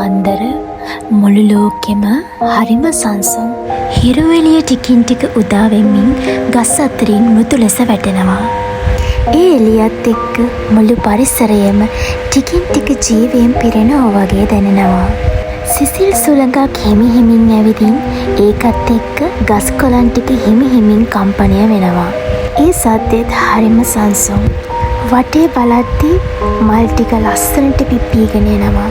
පාන්දර මුළු ලෝකෙම හරිම සංසුන්. හිරු එළිය ටිකින් ටික උදා වෙමින් ගස් අතරින් මෘදු ලෙස වැටෙනවා. ඒ එළියත් එක්ක මුළු පරිසරයම ටිකින් ටික ජීවයෙන් පිරෙනවා වගේ දැනෙනවා. සිසිල් සුළඟක් හිමිහිමින් ඇවිදින් ඒකත් එක්ක ගස් කොළන් ටික හිමිහිමින් කම්පනය වෙනවා. ඒ සද්දෙත් හරිම සංසුන්. වටේ බලද්දී මල් ටික ලස්සනට පිප්පීගෙන එනවා.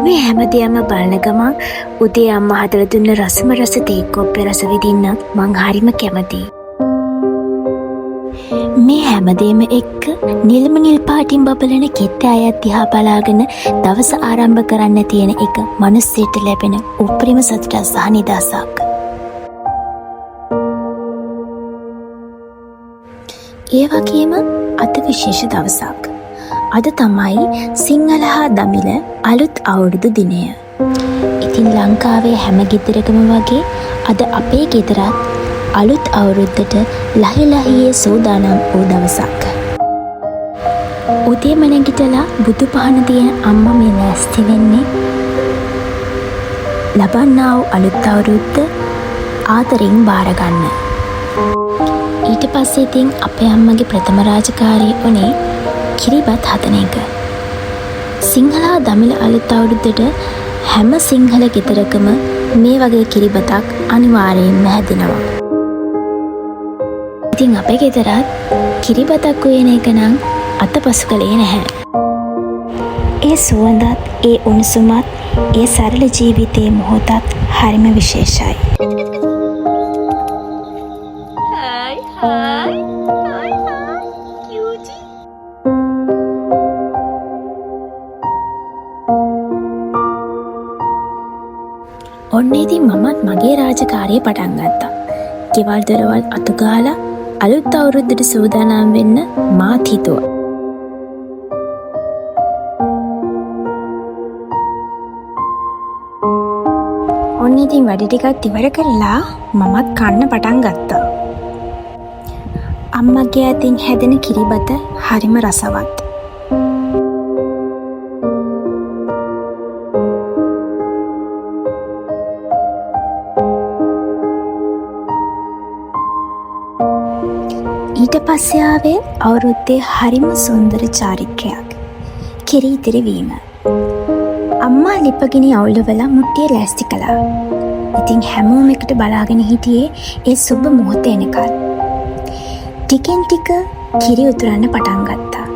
මේ හැමදේම බලන ගමන් උදේ අම්මා හදලා දුන්න රසම රස තේ කොප්පේ රස විඳින්නත් මං හරිම කැමතියි. මේ හැමදේම එක්ක නිල්ම නිල් පාටින් බබලන කෙට්ට අයත් දිහා බලාගෙන දවස ආරම්භ කරන්න තියෙන එක මිනිස්සෙට ලැබෙන උපරිම සතුටක් සහ නිදහසක්. ඒ වගේම අද විශේෂ දවසක්. අද තමයි සිංහල හා දමිළ අලුත් අවුරුදු දිනය. ඉතින් ලංකාවේ හැම ගෙදරකම වගේ අද අපේ ගෙදරත් අලුත් අවුරුද්දට ලහි ලහියේ සූදානම් වූ දවසක්. උදේම නැගිටලා බුදු පහන තියන අම්මා මේ ලෑස්ති වෙන්නේ ලබන්නා වූ අලුත් අවුරුද්ද ආදරෙන් බාර ගන්න. ඊට පස්සේ ඉතින් අපේ අම්මගේ ප්‍රථම රාජකාරිය වුණේ කිරිබත් හදන එක. සිංහල දමිළ අලුත් අවුරුද්දට හැම සිංහල ගෙදරකම මේ වගේ කිරිබතක් අනිවාර්යයෙන්ම හැදෙනවා. ඉතින් අපේ ගෙදරත් කිරිබතක් උයන එක නම් අතපසු කළේ නැහැ. ඒ සුවඳත්, ඒ උණුසුමත්, ඒ සරල ජීවිතයේ මොහොතත් හරිම විශේෂයි. ඔන්න ඉතින් මමත් මගේ රාජකාරිය පටන් ගත්තා. ගෙවල් දොරවල් අතු ගාලා අලුත් අවුරුද්දට සූදානම් වෙන්න මාත් හිතුවා. ඔන්න ඉතින් වැඩ ටිකක් ඉවර කරලා මමත් කන්න පටන් ගත්තා. අම්මගේ අතින් හැදෙන කිරිබත හරිම රසවත්. ඊට පස්සේ ආවේ අවුරුද්දේ හරිම සුන්දර චාරිත්‍රයක්. කිරි ඉතිරිවීම. අම්මා ලිපගිනි අවුලවලා මුට්ටිය ලෑස්ති කළා. ඉතින් හැමෝම එකට බලාගෙන හිටියේ ඒ සුබ මොහොත එනකල්. ටිකෙන් ටික කිරි උතුරන්න පටන් ගත්තා.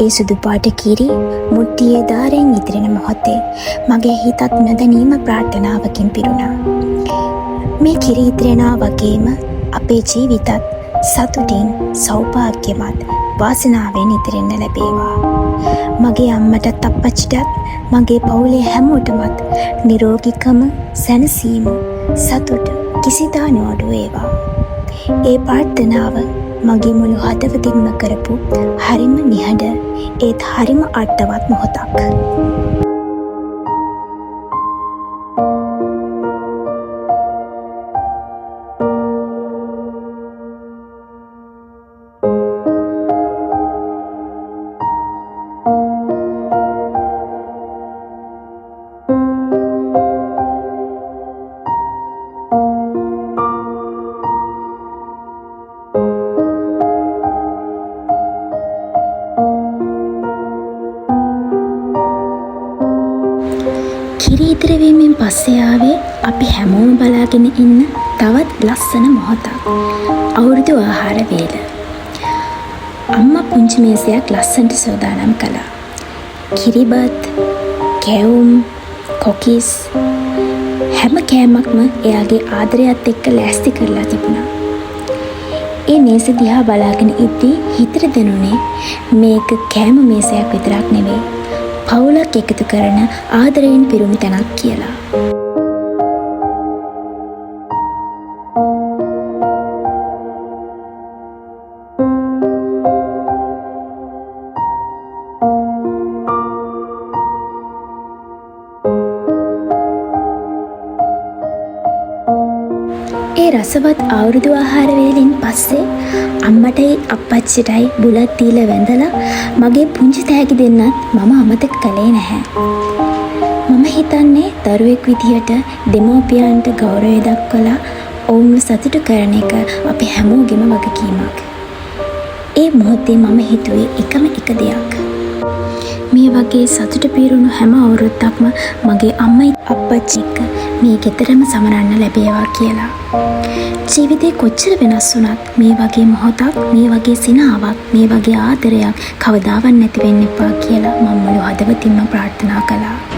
ඒ සුදු පාට කිරි මුට්ටියේ ධාරයෙන් ඉතිරෙන මොහොතේ මගේ හිතත් නොදැනීම ප්‍රාර්ථනාවකින් පිරුණා. මේ කිරි ඉතිරෙනා වගේම අපේ ජීවිතත් සතුටින් සෞභාග්‍යමත් වාසනාවෙන් ඉතිරෙන්න ලැබේවා. මගේ අම්මටත් අප්පච්චිටත් මගේ පවුලේ හැමෝටමත් නිරෝගීකම, සැනසීම, සතුට කිසිදා නොඅඩු වේවා. ඒ ප්‍රාර්ථනාව මගේ මුළු හදවතින්ම කරපු හරිම නිහඬ ඒත් හරිම අර්ථවත් මොහොතක්. කිරි ඉතිරවීමෙන් පස්සේ ආවේ අපි හැමෝම බලාගෙන ඉන්න තවත් ලස්සන මොහොතක්. අවුරුදු ආහාර වේල. අම්මා පුංචි මේසයක් ලස්සනට සූදානම් කළා. කිරිබත්, කැවුම්, කොකිස් හැම කෑමක්ම එයාගේ ආදරයත් එක්ක ලෑස්ති කරලා තිබුණා. ඒ මේස දිහා බලාගෙන ඉද්දී හිතට දැනුනේ මේක කෑම මේසයක් විතරක් නෙවෙයි. පවුලක් එකතු කරන ආදරයෙන් පිරුණු තැනක් කියලා. ඒ රසවත් අවුරුදු ආහාර වේලෙන් පස්සේ අම්මටයි අප්පච්චිටයි බුලත් දීලා වැඳලා මගේ පුංචි තෑගි දෙන්නත් මම අමතක කළේ නැහැ. මම හිතන්නේ දරුවෙක් විදිහට දෙමෝපියන්ට ගෞරවය දක්වලා ඔවුන්ව සතුටු කරන එක අපි හැමෝගෙම වගකීමක්. ඒ මොහොතේ මම හිතුවේ එකම එක දෙයක්. මේ වගේ සතුට පිරුණු හැම අවුරුද්දක්ම මගේ අම්මයි අප්පච්චි එක්ක මේ ගෙදරම සමරන්න ලැබේවා කියලා. ජීවිතේ කොච්චර වෙනස් වුණත් මේ වගේ මොහොතක්, මේ වගේ සිනාවක්, මේ වගේ ආදරයක් කවදාවත් නැති වෙන්න එපා කියලා මම මුළු හදවතින්ම ප්‍රාර්ථනා කළා.